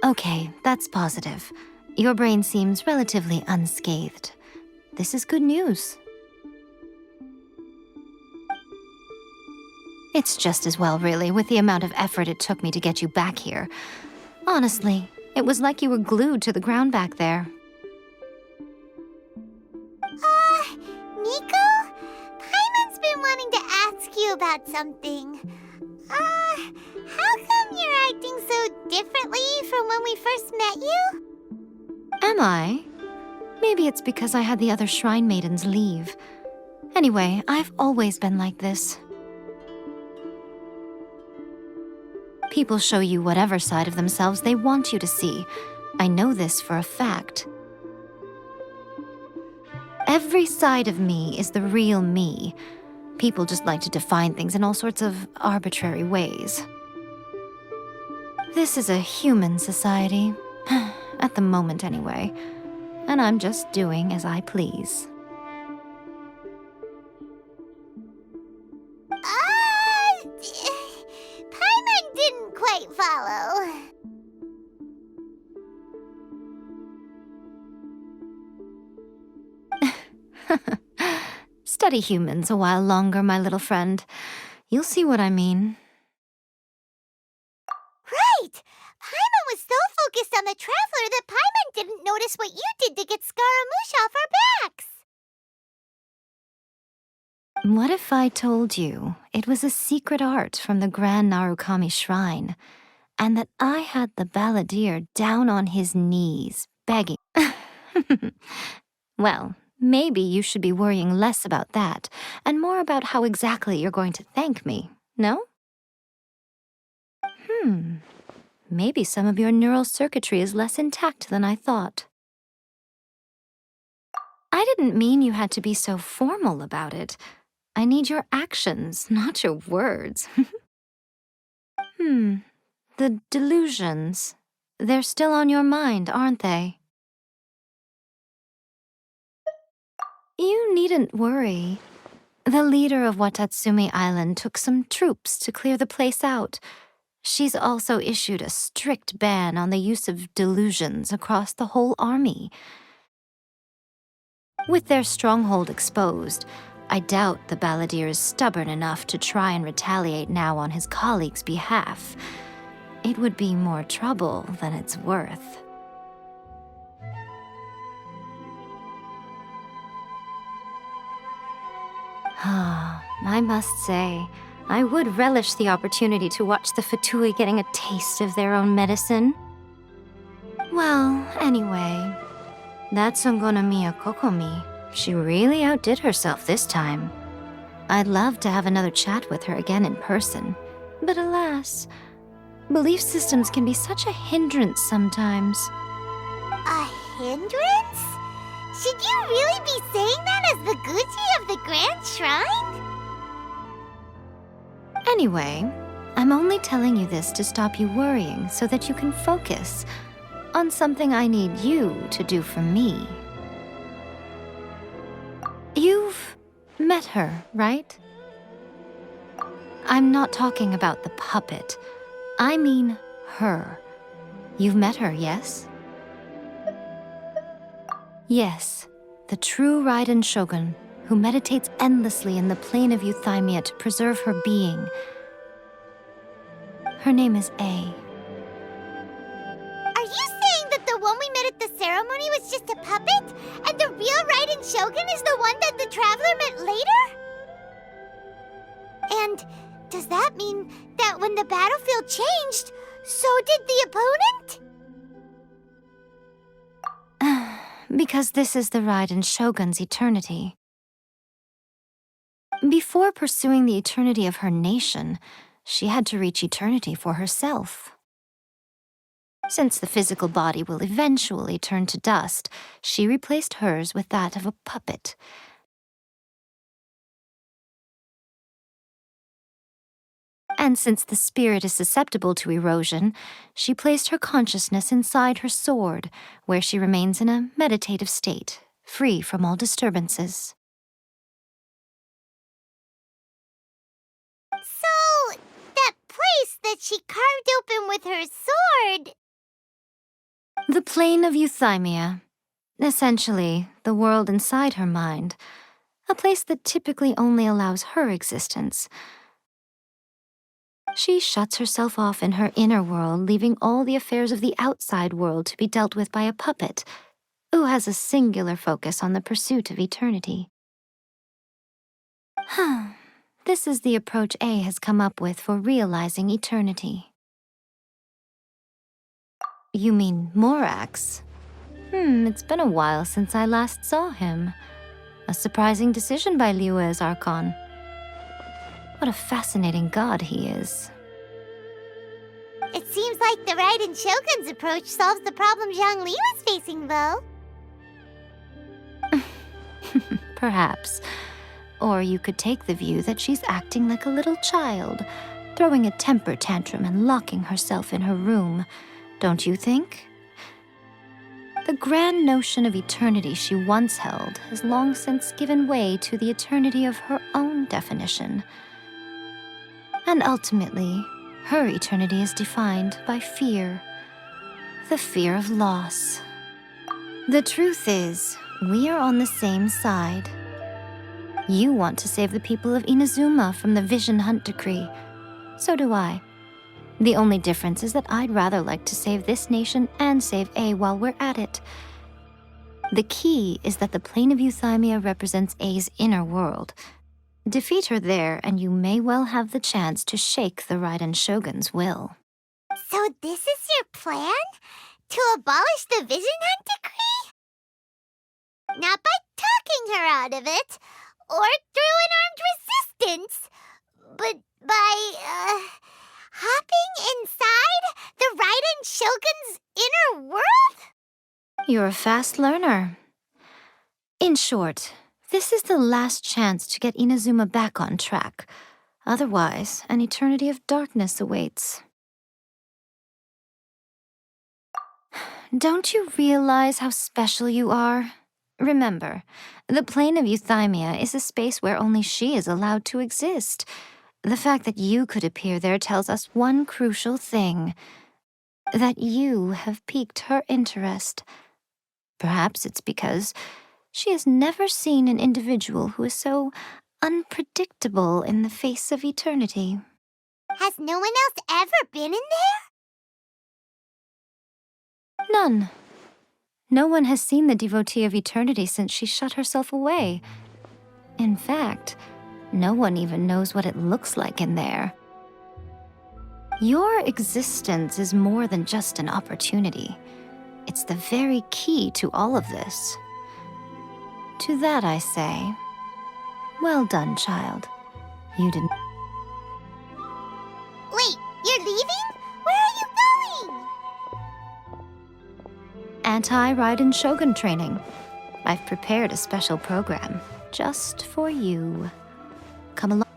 Okay, that's positive. Your brain seems relatively unscathed. This is good news. It's just as well, really, with the amount of effort it took me to get you back here. Honestly, it was like you were glued to the ground back there. Nico? Paimon's been wanting to ask you about something. How come you're acting so differently from when we first met you? Am I? Maybe it's because I had the other shrine maidens leave. Anyway, I've always been like this. People show you whatever side of themselves they want you to see. I know this for a fact. Every side of me is the real me. People just like to define things in all sorts of arbitrary ways. This is a human society. At the moment, anyway. And I'm just doing as I please. Paimon didn't quite follow. Study humans a while longer, my little friend. You'll see what I mean. Right! Paimon was so focused on the Traveler that Paimon didn't notice what you did to get Scaramouche off our backs. What if I told you it was a secret art from the Grand Narukami Shrine, and that I had the balladeer down on his knees, begging? Well, maybe you should be worrying less about that, and more about how exactly you're going to thank me, no? Maybe some of your neural circuitry is less intact than I thought. I didn't mean you had to be so formal about it. I need your actions, not your words. The delusions. They're still on your mind, aren't they? You needn't worry. The leader of Watatsumi Island took some troops to clear the place out. She's also issued a strict ban on the use of delusions across the whole army. With their stronghold exposed, I doubt the balladeer is stubborn enough to try and retaliate now on his colleague's behalf. It would be more trouble than it's worth. I must say, I would relish the opportunity to watch the Fatui getting a taste of their own medicine. Well, anyway, that's Ungonamiya Kokomi. She really outdid herself this time. I'd love to have another chat with her again in person, but alas, belief systems can be such a hindrance sometimes. A hindrance? Should you really be saying that as the Gucci of the Grand Shrine? Anyway, I'm only telling you this to stop you worrying so that you can focus on something I need you to do for me. You've met her, right? I'm not talking about the puppet. I mean her. You've met her, yes? Yes, the true Raiden Shogun, who meditates endlessly in the plane of euthymia to preserve her being. Her name is A. Are you saying that the one we met at the ceremony was just a puppet? And the real Raiden Shogun is the one that the Traveler met later? And does that mean that when the battlefield changed, so did the opponent? Because this is the Raiden Shogun's eternity. Before pursuing the eternity of her nation, she had to reach eternity for herself. Since the physical body will eventually turn to dust, she replaced hers with that of a puppet. And since the spirit is susceptible to erosion, she placed her consciousness inside her sword, where she remains in a meditative state, free from all disturbances. So, that place that she carved open with her sword, The plane of euthymia. Essentially, the world inside her mind. A place that typically only allows her existence. She shuts herself off in her inner world, leaving all the affairs of the outside world to be dealt with by a puppet, who has a singular focus on the pursuit of eternity. This is the approach A has come up with for realizing eternity. You mean Morax? It's been a while since I last saw him. A surprising decision by Liyue's Archon. What a fascinating god he is. It seems like the Raiden Shogun's approach solves the problem Zhang Li was facing, though. Perhaps. Or you could take the view that she's acting like a little child, throwing a temper tantrum and locking herself in her room. Don't you think? The grand notion of eternity she once held has long since given way to the eternity of her own definition. And ultimately, her eternity is defined by fear. The fear of loss. The truth is, we are on the same side. You want to save the people of Inazuma from the Vision Hunt decree. So do I. The only difference is that I'd rather like to save this nation and save A while we're at it. The key is that the plane of euthymia represents A's inner world. Defeat her there, and you may well have the chance to shake the Raiden Shogun's will. So this is your plan? To abolish the Vision Hunt decree? Not by talking her out of it, or through an armed resistance, but by, hopping inside the Raiden Shogun's inner world? You're a fast learner. In short, this is the last chance to get Inazuma back on track. Otherwise, an eternity of darkness awaits. Don't you realize how special you are? Remember, the plane of euthymia is a space where only she is allowed to exist. The fact that you could appear there tells us one crucial thing. That you have piqued her interest. Perhaps it's because she has never seen an individual who is so unpredictable in the face of eternity. Has no one else ever been in there? None. No one has seen the devotee of eternity since she shut herself away. In fact, no one even knows what it looks like in there. Your existence is more than just an opportunity. It's the very key to all of this. To that I say, well done, child. You didn't... Wait, you're leaving? Where are you going? Anti-Raiden Shogun training. I've prepared a special program just for you. Come along.